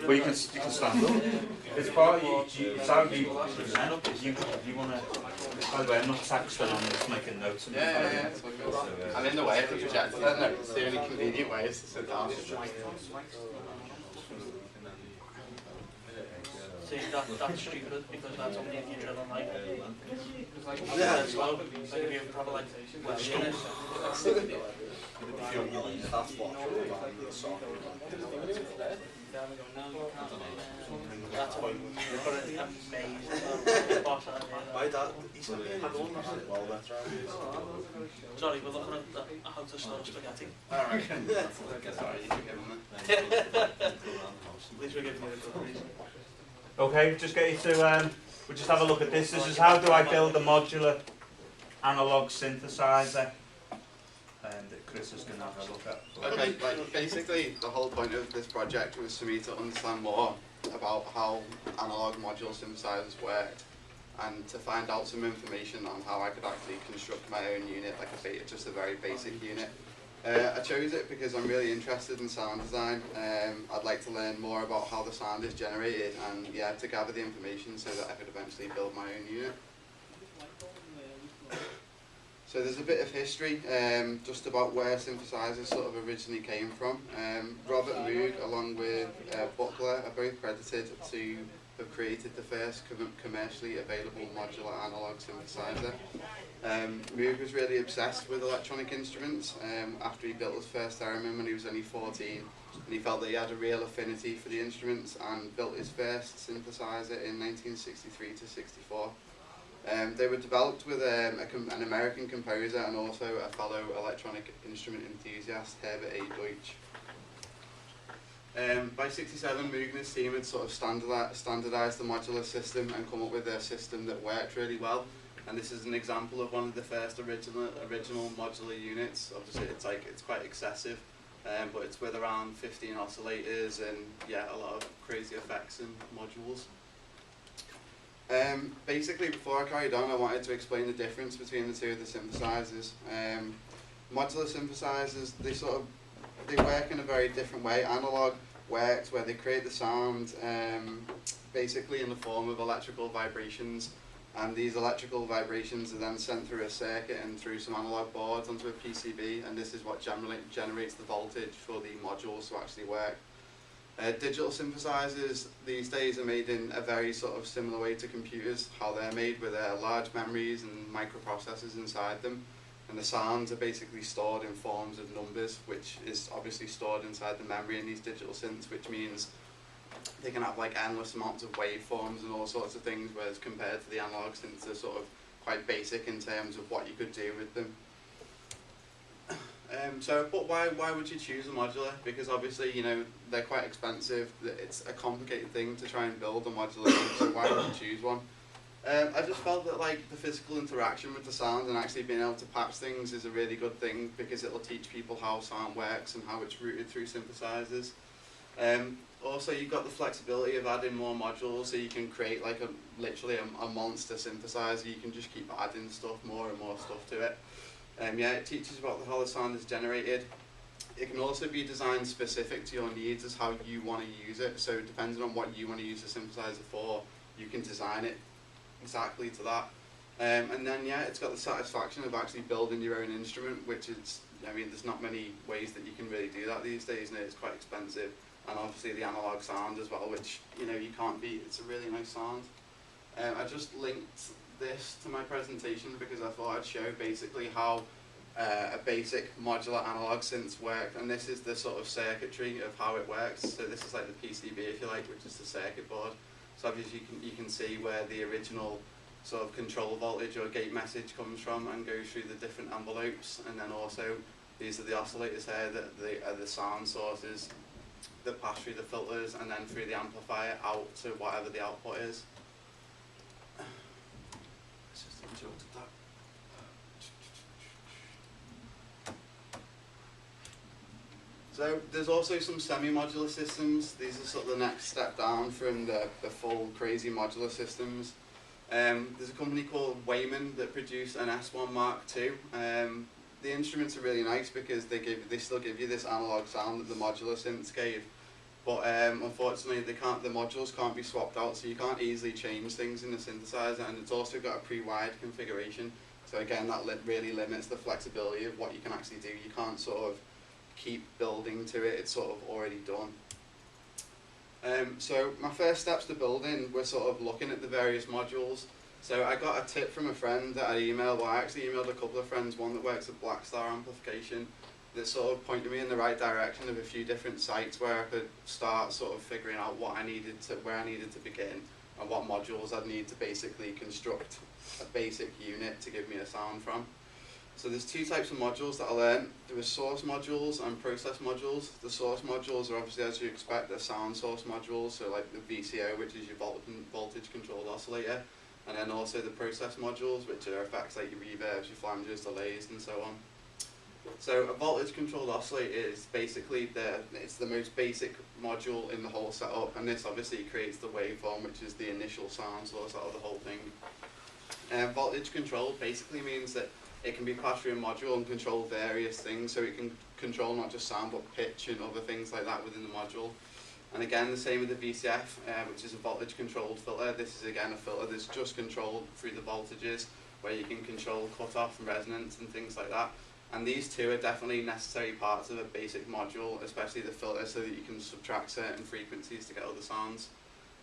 Well, you can stand up. It's part of you, it's how you present up. You want to, by the way, I'm not texting, I'm just making notes. Yeah. I'm in the way of the projector, then, no, it's the only convenient way is to sit down. See, that's stupid because that's only if you drill a knife. Yeah. Slow, like if you have like, well, That's what that's what you've got an amazing boss out here. my dad, he's going to be well better. Sorry, we're looking at how to store spaghetti. Alright. Sorry, you forgive me. At least we're giving you a good reason. Okay, just get you to, we'll just have a look at this. This is how do I build a modular analog synthesizer. And Kris is going to have a look at. Okay, like basically the whole point of this project was for me to understand more about how analog module synthesizers worked and to find out some information on how I could actually construct my own unit, like just a very basic unit. I chose it because I'm really interested in sound design. I'd like to learn more about how the sound is generated and yeah, to gather the information so that I could eventually build my own unit. So there's a bit of history just about where synthesizers sort of originally came from. Robert Moog along with Buckler are both credited to have created the first commercially available modular analog synthesizer. Moog was really obsessed with electronic instruments after he built his first theremin when he was only 14, and he felt that he had a real affinity for the instruments and built his first synthesizer in 1963 to 64. They were developed with an American composer and also a fellow electronic instrument enthusiast, Herbert A. Deutsch. By 67, Moog and his team had sort of standardized the modular system and come up with a system that worked really well. And this is an example of one of the first original modular units. Obviously, it's quite excessive, but it's with around 15 oscillators and yeah, a lot of crazy effects and modules. Basically, before I carried on, I wanted to explain the difference between the two of the synthesizers. Modular synthesizers, they work in a very different way. Analog works where they create the sound basically in the form of electrical vibrations, and these electrical vibrations are then sent through a circuit and through some analog boards onto a PCB, and this is what generates the voltage for the modules to actually work. Digital synthesizers these days are made in a very sort of similar way to computers, how they're made with large memories and microprocessors inside them, and the sounds are basically stored in forms of numbers, which is obviously stored inside the memory in these digital synths, which means they can have like endless amounts of waveforms and all sorts of things, whereas compared to the analog synths they're sort of quite basic in terms of what you could do with them. But why would you choose a modular? Because obviously, you know, they're quite expensive. It's a complicated thing to try and build a modular synth, so why would you choose one? I just felt that like the physical interaction with the sound and actually being able to patch things is a really good thing because it'll teach people how sound works and how it's routed through synthesizers. Also, you've got the flexibility of adding more modules, so you can create like literally a monster synthesizer. You can just keep adding stuff, more and more stuff to it. Yeah, it teaches about how the sound is generated. It can also be designed specific to your needs as how you want to use it. So depending on what you want to use the synthesizer for, you can design it exactly to that. And then yeah, it's got the satisfaction of actually building your own instrument, which is, I mean, there's not many ways that you can really do that these days, and it's quite expensive. And obviously the analog sound as well, which, you know, you can't beat. It's a really nice sound. I just linked this to my presentation because I thought I'd show basically how a basic modular analog synths work, and this is the sort of circuitry of how it works. So this is like the PCB, if you like, which is the circuit board. So obviously you can see where the original sort of control voltage or gate message comes from and goes through the different envelopes, and then also these are the oscillators here that are the sound sources that pass through the filters and then through the amplifier out to whatever the output is. So there's also some semi-modular systems. These are sort of the next step down from the full crazy modular systems. There's a company called Wayman that produce an S1 Mark II. The instruments are really nice because they still give you this analog sound that the modular synths gave. but unfortunately the modules can't be swapped out, so you can't easily change things in the synthesizer, and it's also got a pre-wired configuration. So again, that really limits the flexibility of what you can actually do. You can't sort of keep building to it, it's sort of already done. So my first steps to building were sort of looking at the various modules. So I got a tip from a friend that I emailed, well I actually emailed a couple of friends, one that works at Blackstar Amplification, that sort of pointed me in the right direction of a few different sites where I could start sort of figuring out what I needed to, where I needed to begin, and what modules I'd need to basically construct a basic unit to give me a sound from. So there's two types of modules that I learned. There were source modules and process modules. The source modules are obviously, as you expect, they're sound source modules, so like the VCO, which is your voltage controlled oscillator, and then also the process modules, which are effects like your reverbs, your flanges, delays, and so on. So a voltage controlled oscillator is basically it's the most basic module in the whole setup, and this obviously creates the waveform, which is the initial sound source out of the whole thing. Voltage controlled basically means that it can be passed through a module and control various things, so it can control not just sound but pitch and other things like that within the module. And again, the same with the VCF, which is a voltage controlled filter. This is again a filter that's just controlled through the voltages, where you can control cutoff and resonance and things like that. And these two are definitely necessary parts of a basic module, especially the filter, so that you can subtract certain frequencies to get other sounds.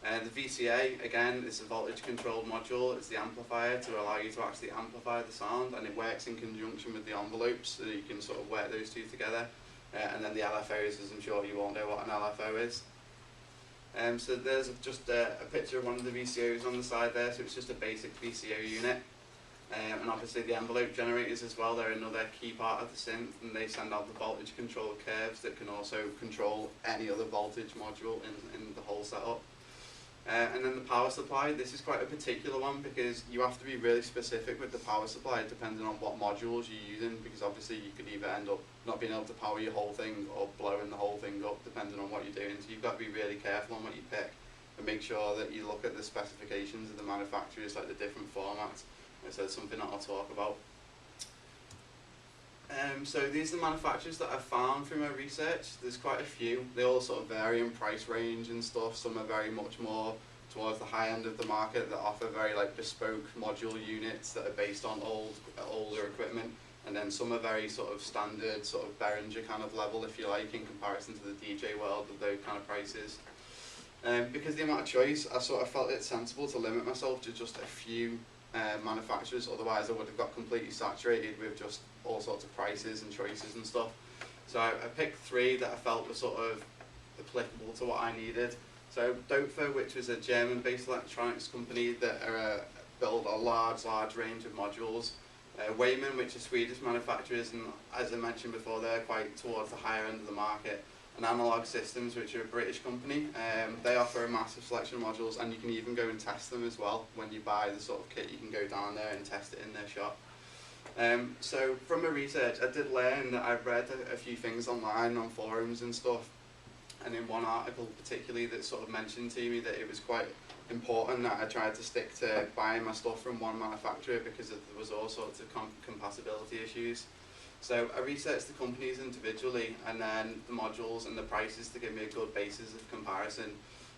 The VCA, again, is a voltage controlled module. It's the amplifier to allow you to actually amplify the sound, and it works in conjunction with the envelopes, so that you can sort of work those two together. And then the LFOs, as I'm sure you all know what an LFO is. So there's just a picture of one of the VCOs on the side there, so it's just a basic VCO unit. And obviously the envelope generators as well, they're another key part of the synth, and they send out the voltage control curves that can also control any other voltage module in the whole setup. And then the power supply, this is quite a particular one because you have to be really specific with the power supply depending on what modules you're using, because obviously you could either end up not being able to power your whole thing or blowing the whole thing up depending on what you're doing. So you've got to be really careful on what you pick and make sure that you look at the specifications of the manufacturers, like the different formats. So it's something that I'll talk about. So these are the manufacturers that I've found through my research. There's quite a few. They all sort of vary in price range and stuff. Some are very much more towards the high end of the market that offer very like bespoke module units that are based on older equipment. And then some are very sort of standard, sort of Behringer kind of level, if you like, in comparison to the DJ world of those kind of prices. Because of the amount of choice, I sort of felt it sensible to limit myself to just a few manufacturers, otherwise I would have got completely saturated with just all sorts of prices and choices and stuff. So I picked three that I felt were sort of applicable to what I needed. So Doepfer, which was a German-based electronics company that build a large range of modules. Weyman, which are Swedish manufacturers, and as I mentioned before, they're quite towards the higher end of the market. And Analog Systems, which are a British company, they offer a massive selection of modules, and you can even go and test them as well. When you buy the sort of kit, you can go down there and test it in their shop. So from my research, I did learn that I've read a few things online on forums and stuff, and in one article particularly that sort of mentioned to me that it was quite important that I tried to stick to buying my stuff from one manufacturer because there was all sorts of compatibility issues. So I researched the companies individually and then the modules and the prices to give me a good basis of comparison.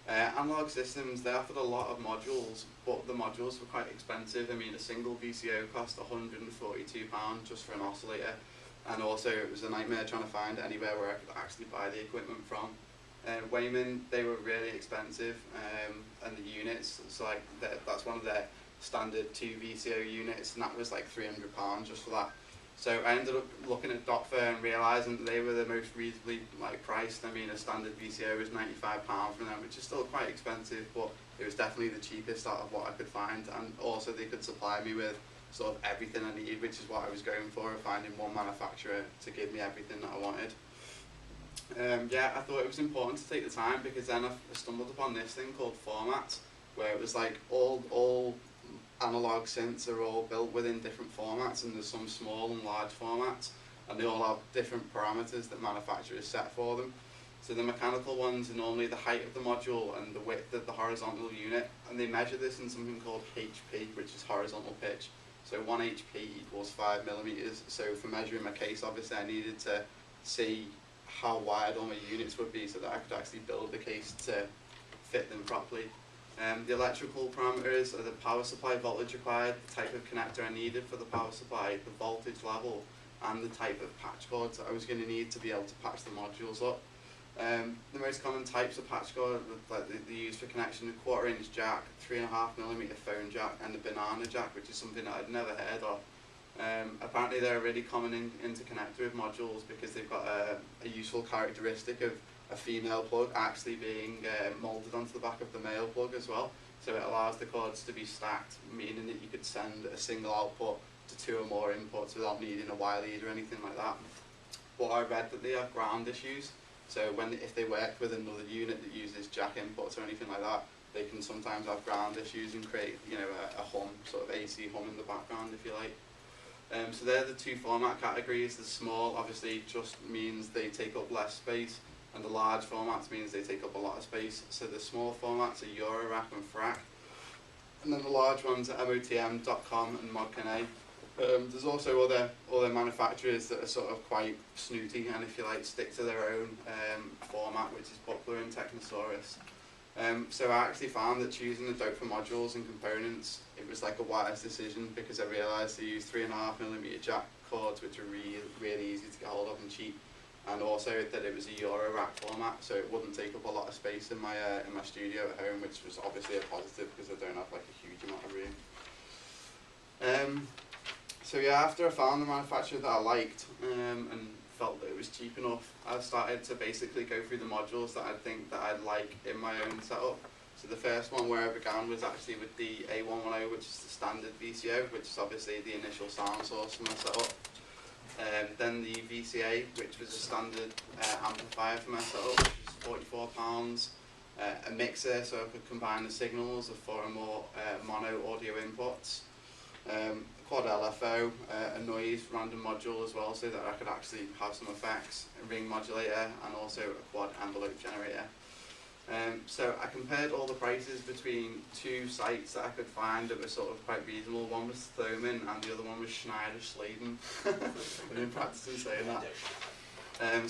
Analog Systems, they offered a lot of modules, but the modules were quite expensive. I mean, a single VCO cost £142 just for an oscillator, and also it was a nightmare trying to find anywhere where I could actually buy the equipment from. Weyman, they were really expensive, and the units, so like that's one of their standard 2 VCO units, and that was like £300 just for that. So I ended up looking at Doepfer and realising that they were the most reasonably priced. I mean, a standard VCO was £95 from them, which is still quite expensive, but it was definitely the cheapest out of what I could find, and also they could supply me with sort of everything I needed, which is what I was going for, finding one manufacturer to give me everything that I wanted. Yeah, I thought it was important to take the time, because then I stumbled upon this thing called formats, where it was like all analog synths are all built within different formats, and there's some small and large formats, and they all have different parameters that manufacturers set for them. So the mechanical ones are normally the height of the module and the width of the horizontal unit, and they measure this in something called HP, which is horizontal pitch. So 1 HP equals 5 millimeters. So for measuring my case, obviously I needed to see how wide all my units would be so that I could actually build the case to fit them properly. The electrical parameters are the power supply voltage required, the type of connector I needed for the power supply, the voltage level, and the type of patch cords that I was going to need to be able to patch the modules up. The most common types of patch cord that they use for connection: a 1/4 inch jack, 3.5mm phone jack, and the banana jack, which is something that I'd never heard of. Apparently they're a really common interconnector with modules because they've got a useful characteristic of a female plug actually being moulded onto the back of the male plug as well. So it allows the cords to be stacked, meaning that you could send a single output to 2 or more inputs without needing a wire lead or anything like that. But I read that they have ground issues, so if they work with another unit that uses jack inputs or anything like that, they can sometimes have ground issues and create, you know, a hum, sort of AC hum in the background, if you like. So they're the two format categories. The small obviously just means they take up less space, and the large formats means they take up a lot of space. So the small formats are Eurorack and Frac, and then the large ones are MOTM.com and ModCanA. There's also other manufacturers that are sort of quite snooty and, if you like, stick to their own format, which is Buckler and Technosaurus. So I actually found that choosing the dope for modules and components, it was like a wise decision, because I realised to use 3.5mm jack cords, which are really easy to get hold of and cheap, and also that it was a Eurorack format, so it wouldn't take up a lot of space in my studio at home, which was obviously a positive because I don't have like a huge amount of room. So yeah, after I found the manufacturer that I liked and felt that it was cheap enough, I started to basically go through the modules that I think that I'd like in my own setup. So the first one where I began was actually with the A110, which is the standard VCO, which is obviously the initial sound source for my setup. Then the VCA, which was a standard amplifier for my setup, which was £44. A mixer, so I could combine the signals of 4 or more mono audio inputs. Quad LFO, a noise random module as well, so that I could actually have some effects, a ring modulator, and also a quad envelope generator. So I compared all the prices between 2 sites that I could find that were sort of quite reasonable. One was Thomann and the other one was Schneider Schleden. I've been practicing saying that.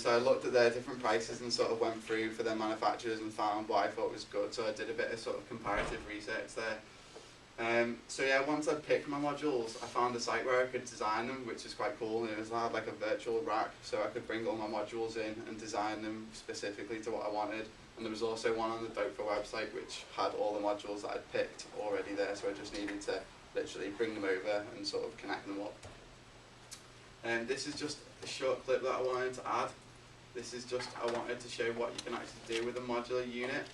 So I looked at their different prices and sort of went through for their manufacturers and found what I thought was good. So I did a bit of sort of comparative research there. So yeah, once I picked my modules, I found a site where I could design them, which is quite cool. And it was like a virtual rack, so I could bring all my modules in and design them specifically to what I wanted. And there was also one on the Doper website which had all the modules that I'd picked already there, so I just needed to literally bring them over and sort of connect them up. And this is just a short clip that I wanted to add. This is just, I wanted to show what you can actually do with a modular unit.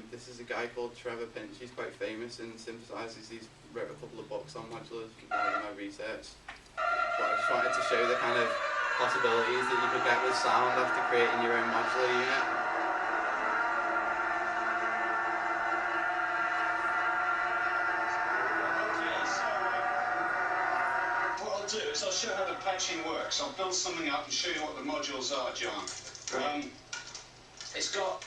This is a guy called Trevor Pinch. He's quite famous in synthesizers. He's wrote a couple of books on modulars from my research. But I just wanted to show the kind of possibilities that you could get with sound after creating your own modular unit. I'll show how the patching works. I'll build something up and show you what the modules are, John. It's got,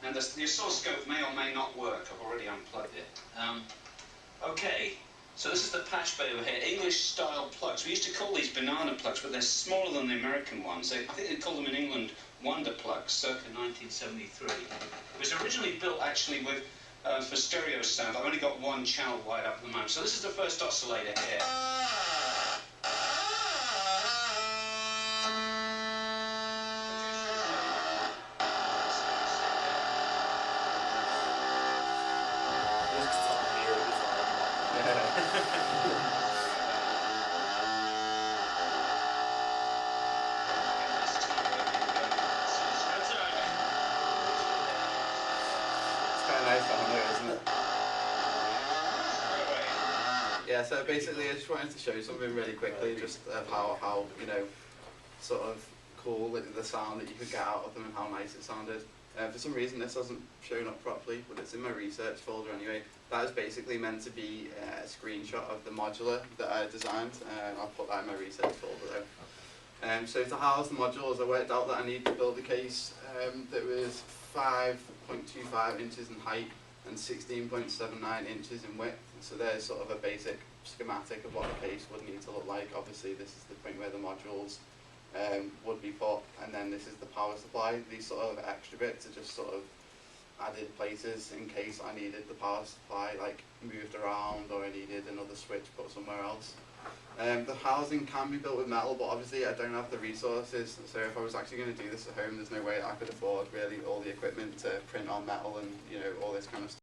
and the oscilloscope may or may not work. I've already unplugged it. Okay, so this is the patch bay over here. English style plugs. We used to call these banana plugs, but they're smaller than the American ones. I think they call them in England Wonder plugs, circa 1973. It was originally built actually with for stereo sound. I've only got one channel wide up at the moment. So this is the first oscillator here. Yeah, so basically I just wanted to show you something really quickly, just of how you know, sort of cool the sound that you could get out of them and how nice it sounded. For some reason this hasn't shown up properly, but it's in my research folder anyway. That is basically meant to be a screenshot of the modular that I designed. I'll put that in my research folder though. So to house the modules, I worked out that I need to build a case that was 5.25 inches in height and 16.79 inches in width. So there's sort of a basic schematic of what the case would need to look like. Obviously this is the point where the modules would be put, and then this is the power supply. These sort of extra bits are just sort of added places in case I needed the power supply like moved around, or I needed another switch put somewhere else. The housing can be built with metal, but obviously I don't have the resources, so if I was actually going to do this at home, there's no way I could afford really all the equipment to print on metal and, you know, all this kind of stuff.